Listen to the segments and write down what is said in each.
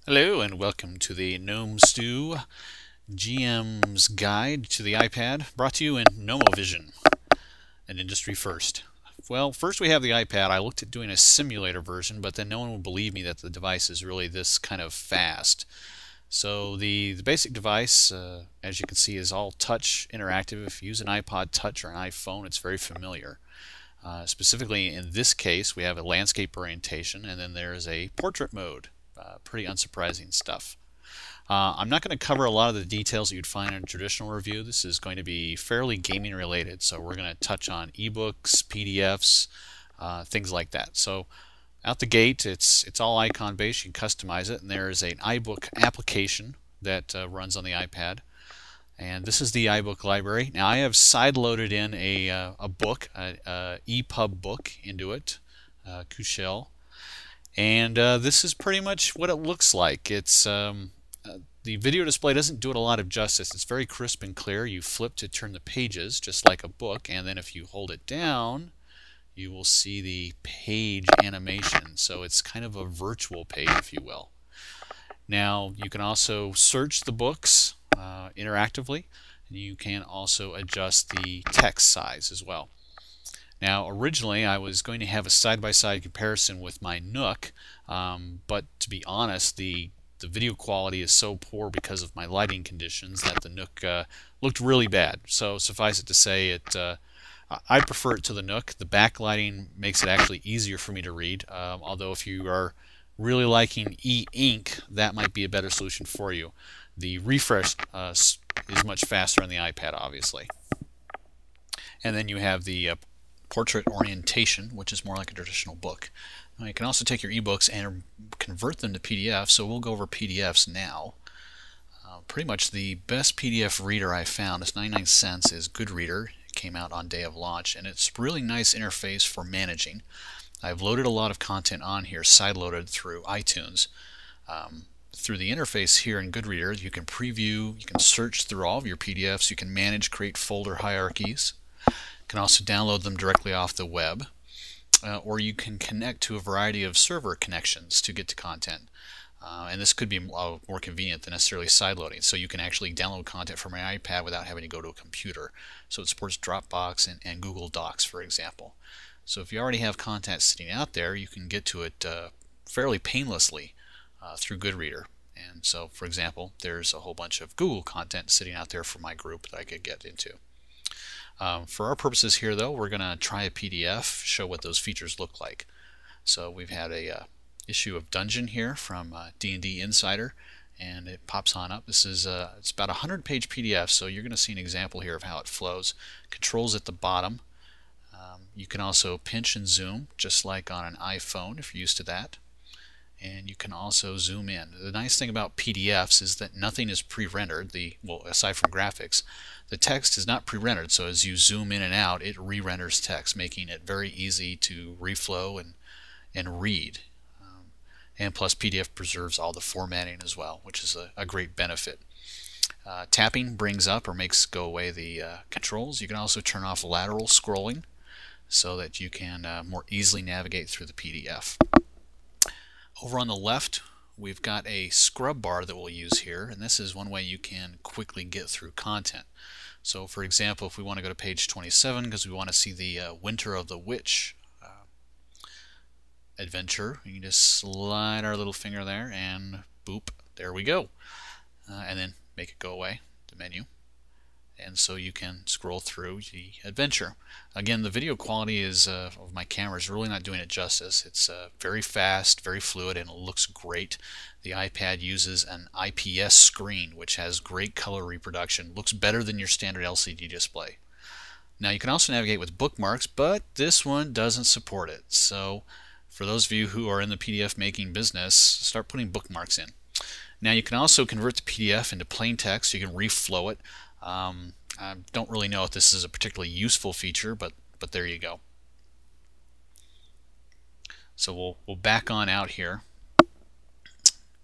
Hello and welcome to the Gnome Stew GM's Guide to the iPad, brought to you in Gnomovision, an industry first. Well, first we have the iPad. I looked at doing a simulator version, but then no one would believe me that the device is really this kind of fast. So the basic device, as you can see, is all touch interactive. If you use an iPod Touch or an iPhone, it's very familiar. Specifically in this case, we have a landscape orientation, and then there is a portrait mode. Pretty unsurprising stuff. I'm not going to cover a lot of the details that you'd find in a traditional review. This is going to be fairly gaming related, so we're going to touch on ebooks, PDFs, things like that. So out the gate, it's all icon based. You can customize it, and there is an iBook application that runs on the iPad. And this is the iBook library. Now I have side-loaded in a book, an EPUB book into it, Cushell. And this is pretty much what it looks like. It's the video display doesn't do it a lot of justice. It's very crisp and clear. You flip to turn the pages just like a book, and then if you hold it down, you will see the page animation. So it's kind of a virtual page, if you will. Now you can also search the books interactively, and you can also adjust the text size as well. Now, originally I was going to have a side-by-side comparison with my Nook, but to be honest, the video quality is so poor because of my lighting conditions that the Nook looked really bad. So suffice it to say, I prefer it to the Nook. The backlighting makes it actually easier for me to read, although if you are really liking e-ink, that might be a better solution for you. The refresh is much faster on the iPad, obviously. And then you have the portrait orientation, which is more like a traditional book. Now, you can also take your ebooks and convert them to PDFs, so we'll go over PDFs now. Pretty much the best PDF reader I found is 99 cents is Goodreader. It came out on day of launch, and it's a really nice interface for managing. I've loaded a lot of content on here, side-loaded through iTunes. Through the interface here in Goodreader, you can preview, you can search through all of your PDFs, you can manage, create folder hierarchies. You can also download them directly off the web, or you can connect to a variety of server connections to get to content. And this could be more convenient than necessarily sideloading. So you can actually download content from your iPad without having to go to a computer. So it supports Dropbox and Google Docs, for example. So if you already have content sitting out there, you can get to it fairly painlessly through Goodreader. And so, for example, there's a whole bunch of Google content sitting out there for my group that I could get into. For our purposes here, though, we're going to try a PDF, show what those features look like. So we've had a issue of Dungeon here from D&D Insider, and it pops on up. This is it's about a 100-page PDF, so you're going to see an example here of how it flows. Controls at the bottom. You can also pinch and zoom, just like on an iPhone if you're used to that. And you can also zoom in. The nice thing about PDFs is that nothing is pre-rendered. Well, aside from graphics, the text is not pre-rendered, so as you zoom in and out, it re-renders text, making it very easy to reflow and read. And plus, PDF preserves all the formatting as well, which is a great benefit. Tapping brings up or makes go away the controls. You can also turn off lateral scrolling so that you can more easily navigate through the PDF. Over on the left, we've got a scrub bar that we'll use here, and this is one way you can quickly get through content. So for example, if we want to go to page 27 because we want to see the Winter of the Witch adventure, we can just slide our little finger there and boop, there we go. And then make it go away, the menu. And so you can scroll through the adventure. Again, the video quality of my camera is really not doing it justice. It's very fast, very fluid, and it looks great. The iPad uses an IPS screen, which has great color reproduction. Looks better than your standard LCD display. Now you can also navigate with bookmarks, but this one doesn't support it. So for those of you who are in the PDF making business, start putting bookmarks in. Now you can also convert the PDF into plain text. You can reflow it. I don't really know if this is a particularly useful feature, but there you go. So we'll back on out here,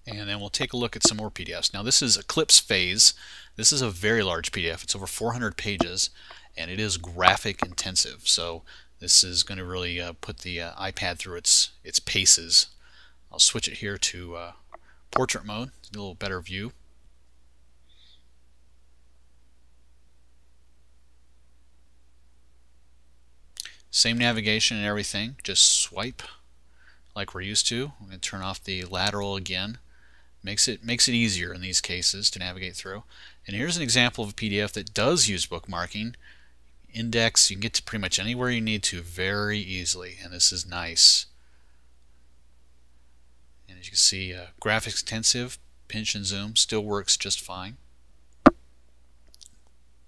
and then we'll take a look at some more PDFs. Now this is Eclipse Phase. This is a very large PDF. It's over 400 pages, and it is graphic intensive. So this is going to really put the iPad through its paces. I'll switch it here to portrait mode, a little better view. Same navigation and everything, just swipe like we're used to. I'm going to turn off the lateral again. Makes it easier in these cases to navigate through. And here's an example of a PDF that does use bookmarking. Index, you can get to pretty much anywhere you need to very easily, and this is nice. And as you can see, graphics intensive, pinch and zoom still works just fine.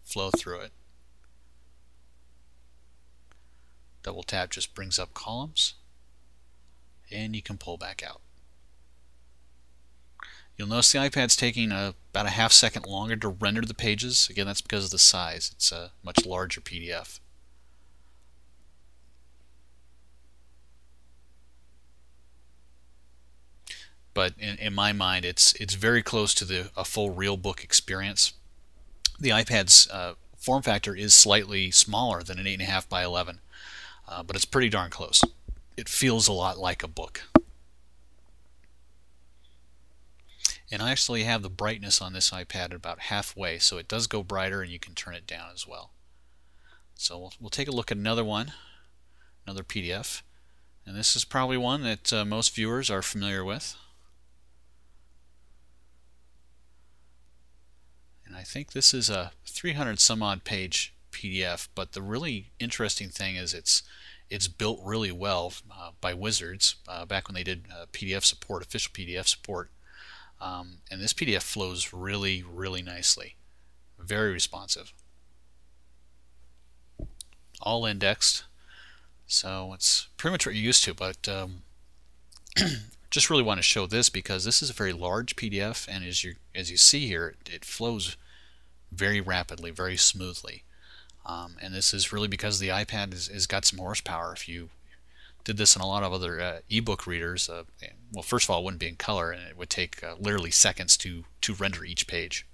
Flow through it. Double tap just brings up columns, and you can pull back out. You'll notice the iPad's taking about a half second longer to render the pages. Again, that's because of the size. It's a much larger PDF. But in my mind, it's very close to a full real book experience. The iPad's form factor is slightly smaller than an 8.5 by 11. But it's pretty darn close. It feels a lot like a book. And I actually have the brightness on this iPad at about halfway, so it does go brighter, and you can turn it down as well. So we'll take a look at another one, another PDF. And this is probably one that most viewers are familiar with. And I think this is a 300 some odd page PDF, but the really interesting thing is it's built really well by Wizards back when they did PDF support, official PDF support, and this PDF flows really nicely, very responsive, all indexed, so it's pretty much what you're used to. But just really want to show this because this is a very large PDF, and as you see here, it flows very rapidly, very smoothly. And this is really because the iPad has got some horsepower. If you did this in a lot of other ebook readers, well, first of all, it wouldn't be in color, and it would take literally seconds to render each page.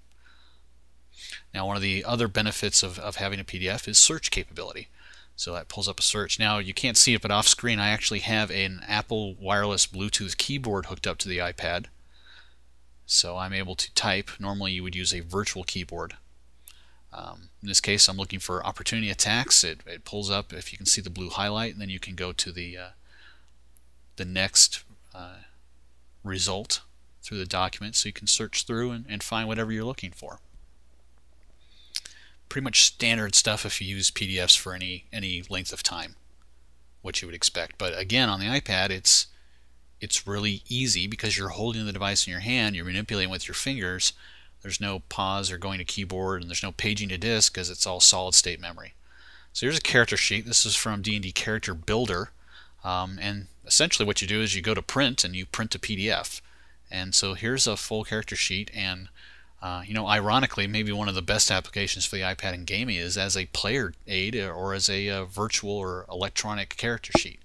Now, one of the other benefits of having a PDF is search capability. So that pulls up a search. Now, you can't see it, but off screen I actually have an Apple wireless Bluetooth keyboard hooked up to the iPad. So I'm able to type. Normally you would use a virtual keyboard. In this case, I'm looking for opportunity attacks. It pulls up, if you can see the blue highlight, and then you can go to the next result through the document, so you can search through and find whatever you're looking for. Pretty much standard stuff if you use PDFs for any length of time, what you would expect. But again, on the iPad, it's really easy because you're holding the device in your hand, you're manipulating with your fingers. There's no pause or going to keyboard, and there's no paging to disk because it's all solid state memory. So here's a character sheet. This is from D&D Character Builder, and essentially what you do is you go to print and you print a PDF. And so here's a full character sheet, and you know, ironically, maybe one of the best applications for the iPad in gaming is as a player aid or as a virtual or electronic character sheet.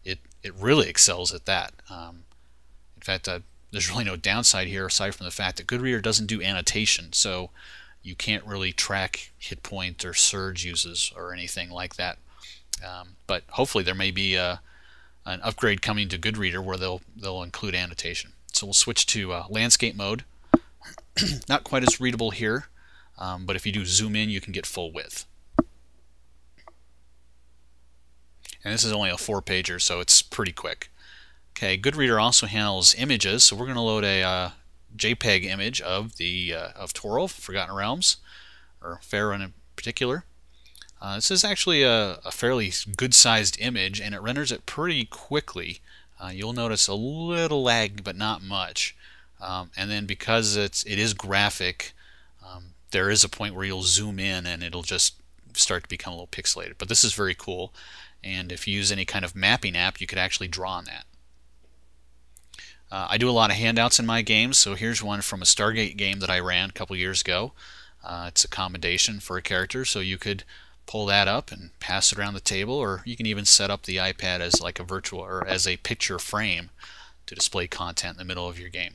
It really excels at that. In fact, there's really no downside here aside from the fact that Goodreader doesn't do annotation, so you can't really track hit point or surge uses or anything like that. But hopefully there may be an upgrade coming to Goodreader where they'll include annotation. So we'll switch to landscape mode. Not quite as readable here, but if you do zoom in, you can get full width. And this is only a 4-pager, so it's pretty quick. Okay, Goodreader also handles images, so we're going to load a JPEG image of Toril, Forgotten Realms, or Faerun in particular. This is actually a fairly good-sized image, and it renders it pretty quickly. You'll notice a little lag, but not much. And then because it is graphic, there is a point where you'll zoom in and it'll just start to become a little pixelated. But this is very cool, and if you use any kind of mapping app, you could actually draw on that. I do a lot of handouts in my games, so here's one from a Stargate game that I ran a couple years ago. It's a commendation for a character, so you could pull that up and pass it around the table, or you can even set up the iPad as like a virtual or as a picture frame to display content in the middle of your game.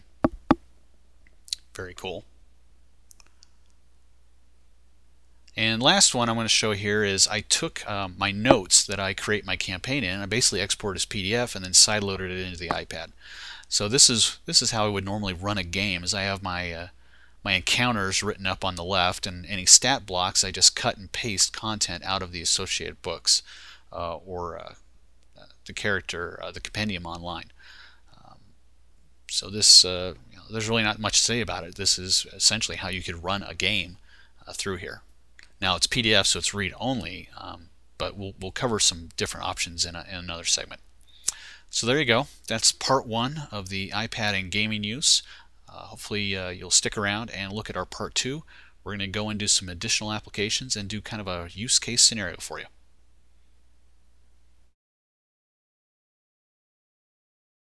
Very cool. And last one I'm going to show here is I took my notes that I create my campaign in, I basically exported as PDF and then sideloaded it into the iPad. So this is how I would normally run a game. Is I have my my encounters written up on the left, and any stat blocks I just cut and paste content out of the associated books or the compendium online. So this there's really not much to say about it. This is essentially how you could run a game through here. Now it's PDF, so it's read only, but we'll cover some different options in another segment. So there you go. That's part one of the iPad and gaming use. Hopefully you'll stick around and look at our part two. We're going to go and do some additional applications and do kind of a use case scenario for you.